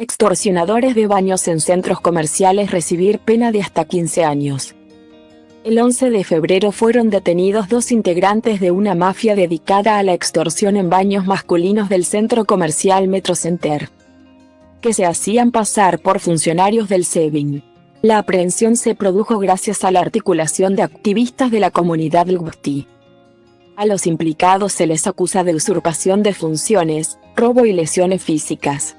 Extorsionadores de baños en centros comerciales recibir pena de hasta 15 años. El 11 de febrero fueron detenidos dos integrantes de una mafia dedicada a la extorsión en baños masculinos del centro comercial Metrocenter, que se hacían pasar por funcionarios del SEBIN. La aprehensión se produjo gracias a la articulación de activistas de la comunidad LGBT. A los implicados se les acusa de usurpación de funciones, robo y lesiones físicas.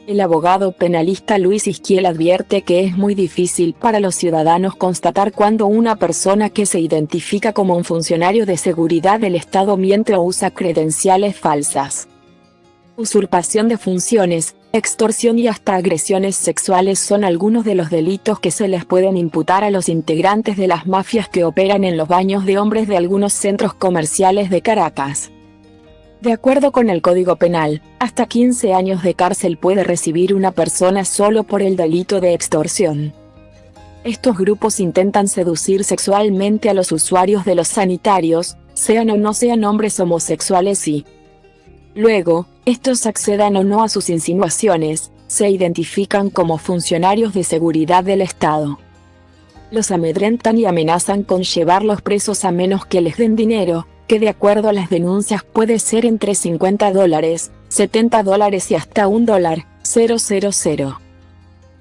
El abogado penalista Luis Isquiel advierte que es muy difícil para los ciudadanos constatar cuando una persona que se identifica como un funcionario de seguridad del Estado miente o usa credenciales falsas. Usurpación de funciones, extorsión y hasta agresiones sexuales son algunos de los delitos que se les pueden imputar a los integrantes de las mafias que operan en los baños de hombres de algunos centros comerciales de Caracas. De acuerdo con el Código Penal, hasta 15 años de cárcel puede recibir una persona solo por el delito de extorsión. Estos grupos intentan seducir sexualmente a los usuarios de los sanitarios, sean o no sean hombres homosexuales y luego, estos accedan o no a sus insinuaciones, se identifican como funcionarios de seguridad del Estado. Los amedrentan y amenazan con llevarlos presos a menos que les den dinero, que de acuerdo a las denuncias puede ser entre $50, $70 y hasta $1,000.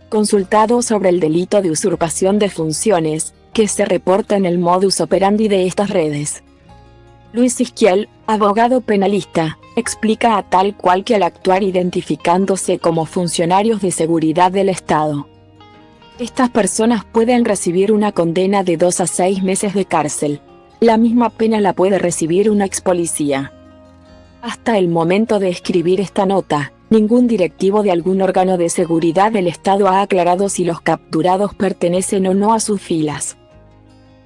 Consultado sobre el delito de usurpación de funciones, que se reporta en el modus operandi de estas redes. Luis Isquiel, abogado penalista, explica a Tal Cual que al actuar identificándose como funcionarios de seguridad del Estado, estas personas pueden recibir una condena de 2 a 6 meses de cárcel. La misma pena la puede recibir una expolicía. Hasta el momento de escribir esta nota, ningún directivo de algún órgano de seguridad del Estado ha aclarado si los capturados pertenecen o no a sus filas.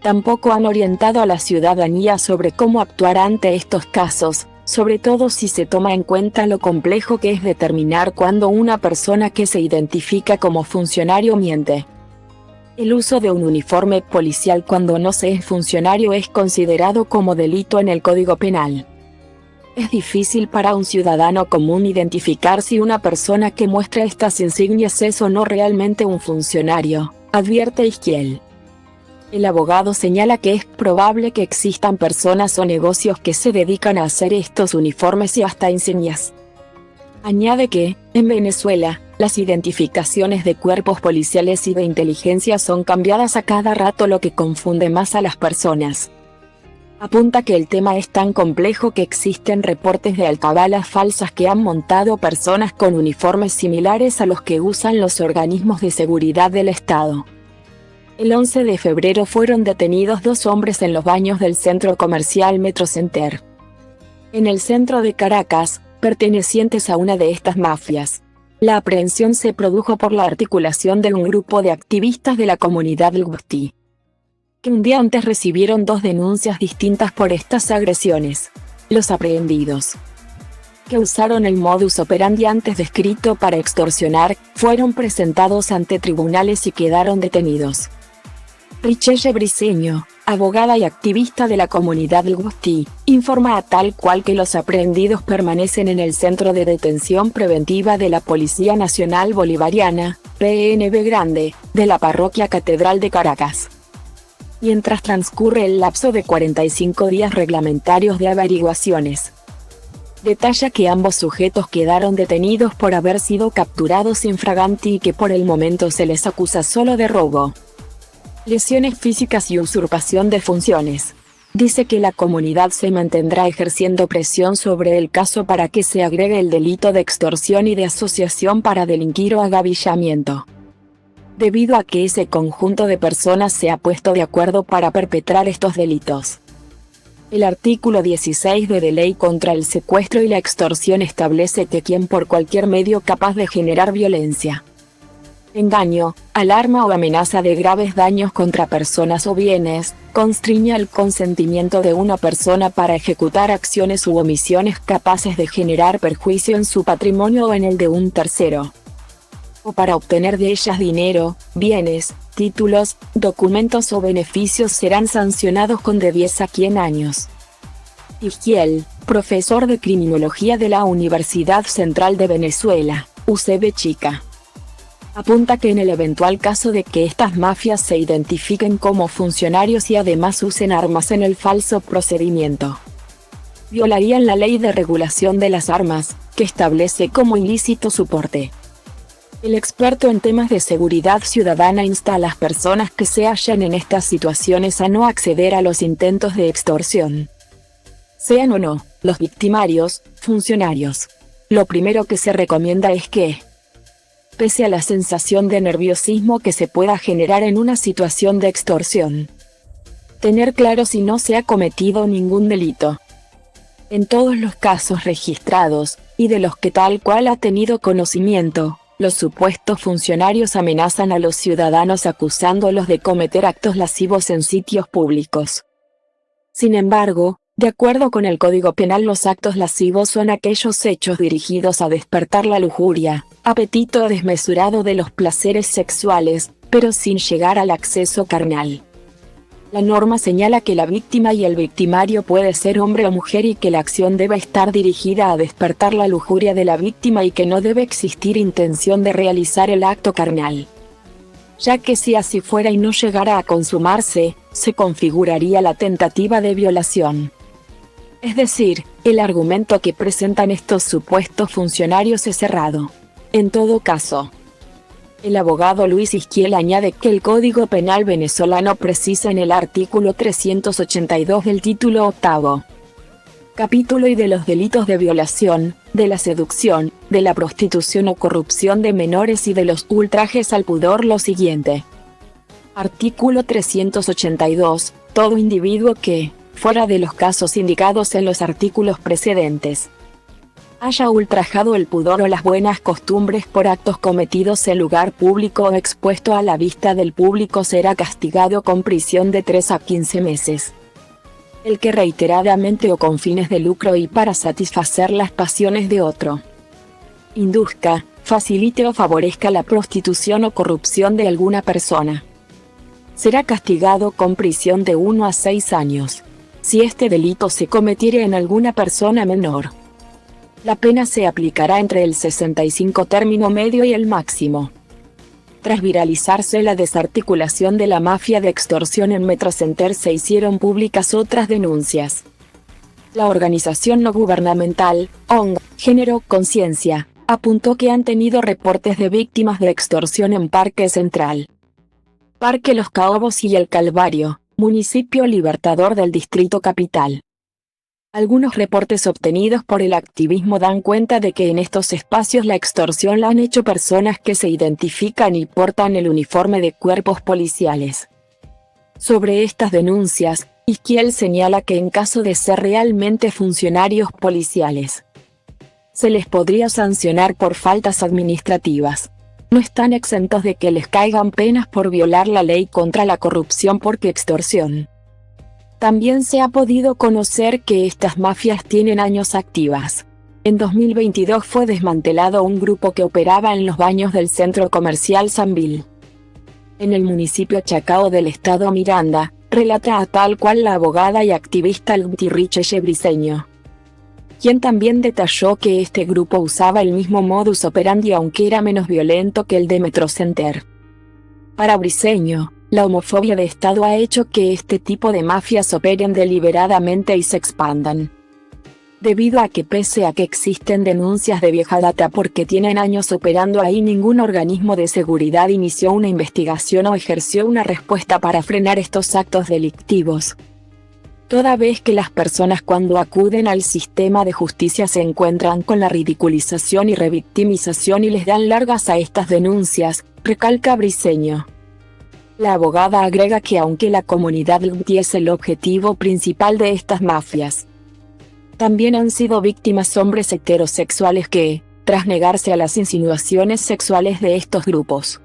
Tampoco han orientado a la ciudadanía sobre cómo actuar ante estos casos, sobre todo si se toma en cuenta lo complejo que es determinar cuándo una persona que se identifica como funcionario miente. El uso de un uniforme policial cuando no se es funcionario es considerado como delito en el Código Penal. Es difícil para un ciudadano común identificar si una persona que muestra estas insignias es o no realmente un funcionario, advierte Isquiel. El abogado señala que es probable que existan personas o negocios que se dedican a hacer estos uniformes y hasta insignias. Añade que, en Venezuela, las identificaciones de cuerpos policiales y de inteligencia son cambiadas a cada rato, lo que confunde más a las personas. Apunta que el tema es tan complejo que existen reportes de alcabalas falsas que han montado personas con uniformes similares a los que usan los organismos de seguridad del Estado. El 11 de febrero fueron detenidos dos hombres en los baños del centro comercial Metrocenter, en el centro de Caracas, pertenecientes a una de estas mafias. La aprehensión se produjo por la articulación de un grupo de activistas de la comunidad LGBT, que un día antes recibieron dos denuncias distintas por estas agresiones. Los aprehendidos, que usaron el modus operandi antes descrito para extorsionar, fueron presentados ante tribunales y quedaron detenidos. Richelle Briceño, abogada y activista de la comunidad LGBT, informa a Tal Cual que los aprehendidos permanecen en el Centro de Detención Preventiva de la Policía Nacional Bolivariana, PNB Grande, de la Parroquia Catedral de Caracas, mientras transcurre el lapso de 45 días reglamentarios de averiguaciones. Detalla que ambos sujetos quedaron detenidos por haber sido capturados infraganti y que por el momento se les acusa solo de robo, lesiones físicas y usurpación de funciones. Dice que la comunidad se mantendrá ejerciendo presión sobre el caso para que se agregue el delito de extorsión y de asociación para delinquir o agavillamiento, debido a que ese conjunto de personas se ha puesto de acuerdo para perpetrar estos delitos. El artículo 16 de Ley contra el Secuestro y la Extorsión establece que quien por cualquier medio capaz de generar violencia, engaño, alarma o amenaza de graves daños contra personas o bienes, constriña el consentimiento de una persona para ejecutar acciones u omisiones capaces de generar perjuicio en su patrimonio o en el de un tercero, o para obtener de ellas dinero, bienes, títulos, documentos o beneficios, serán sancionados con de 10 a 100 años. Isquiel, profesor de Criminología de la Universidad Central de Venezuela, UCB Chica. Apunta que en el eventual caso de que estas mafias se identifiquen como funcionarios y además usen armas en el falso procedimiento, violarían la Ley de Regulación de las Armas, que establece como ilícito su porte. El experto en temas de seguridad ciudadana insta a las personas que se hallan en estas situaciones a no acceder a los intentos de extorsión. Sean o no los victimarios, funcionarios. Lo primero que se recomienda es que, pese a la sensación de nerviosismo que se pueda generar en una situación de extorsión, tener claro si no se ha cometido ningún delito. En todos los casos registrados, y de los que tal cual ha tenido conocimiento, los supuestos funcionarios amenazan a los ciudadanos acusándolos de cometer actos lascivos en sitios públicos. Sin embargo, de acuerdo con el Código Penal, los actos lascivos son aquellos hechos dirigidos a despertar la lujuria, apetito desmesurado de los placeres sexuales, pero sin llegar al acceso carnal. La norma señala que la víctima y el victimario puede ser hombre o mujer y que la acción debe estar dirigida a despertar la lujuria de la víctima y que no debe existir intención de realizar el acto carnal, ya que si así fuera y no llegara a consumarse, se configuraría la tentativa de violación. Es decir, el argumento que presentan estos supuestos funcionarios es errado. En todo caso, el abogado Luis Isquiel añade que el Código Penal venezolano precisa en el artículo 382 del título 8. Capítulo y de los delitos de violación, de la seducción, de la prostitución o corrupción de menores y de los ultrajes al pudor lo siguiente. Artículo 382. Todo individuo que, fuera de los casos indicados en los artículos precedentes, haya ultrajado el pudor o las buenas costumbres por actos cometidos en lugar público o expuesto a la vista del público será castigado con prisión de 3 a 15 meses. El que reiteradamente o con fines de lucro y para satisfacer las pasiones de otro, induzca, facilite o favorezca la prostitución o corrupción de alguna persona, será castigado con prisión de 1 a 6 años. Si este delito se cometiere en alguna persona menor, la pena se aplicará entre el 65 término medio y el máximo. Tras viralizarse la desarticulación de la mafia de extorsión en Metrocenter, se hicieron públicas otras denuncias. La organización no gubernamental, ONG, Género Conciencia, apuntó que han tenido reportes de víctimas de extorsión en Parque Central, Parque Los Caobos y El Calvario, municipio Libertador del Distrito Capital. Algunos reportes obtenidos por el activismo dan cuenta de que en estos espacios la extorsión la han hecho personas que se identifican y portan el uniforme de cuerpos policiales. Sobre estas denuncias, Isquiel señala que en caso de ser realmente funcionarios policiales, se les podría sancionar por faltas administrativas. No están exentos de que les caigan penas por violar la ley contra la corrupción porque extorsión. También se ha podido conocer que estas mafias tienen años activas. En 2022 fue desmantelado un grupo que operaba en los baños del centro comercial Sanvil, en el municipio Chacao del estado Miranda, relata a tal cual la abogada y activista Lutiche Briceño, quien también detalló que este grupo usaba el mismo modus operandi aunque era menos violento que el de Metrocenter. Para Briceño, la homofobia de Estado ha hecho que este tipo de mafias operen deliberadamente y se expandan. Debido a que pese a que existen denuncias de vieja data porque tienen años operando ahí, ningún organismo de seguridad inició una investigación o ejerció una respuesta para frenar estos actos delictivos. Toda vez que las personas cuando acuden al sistema de justicia se encuentran con la ridiculización y revictimización y les dan largas a estas denuncias, recalca Briceño. La abogada agrega que aunque la comunidad LGBTI es el objetivo principal de estas mafias, también han sido víctimas hombres heterosexuales que, tras negarse a las insinuaciones sexuales de estos grupos,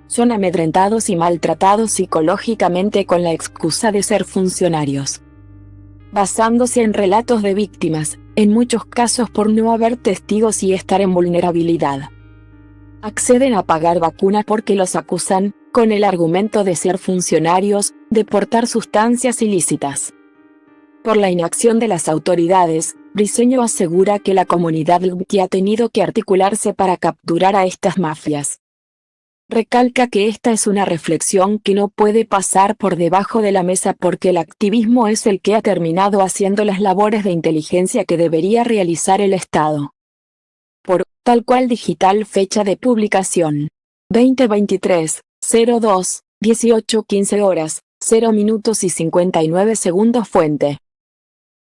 son amedrentados y maltratados psicológicamente con la excusa de ser funcionarios. Basándose en relatos de víctimas, en muchos casos por no haber testigos y estar en vulnerabilidad, acceden a pagar vacunas porque los acusan, con el argumento de ser funcionarios, de portar sustancias ilícitas. Por la inacción de las autoridades, Briceño asegura que la comunidad LGBT ha tenido que articularse para capturar a estas mafias. Recalca que esta es una reflexión que no puede pasar por debajo de la mesa porque el activismo es el que ha terminado haciendo las labores de inteligencia que debería realizar el Estado. Por Tal Cual Digital, fecha de publicación 2023, 02, 18:15 horas, 0 minutos y 59 segundos. Fuente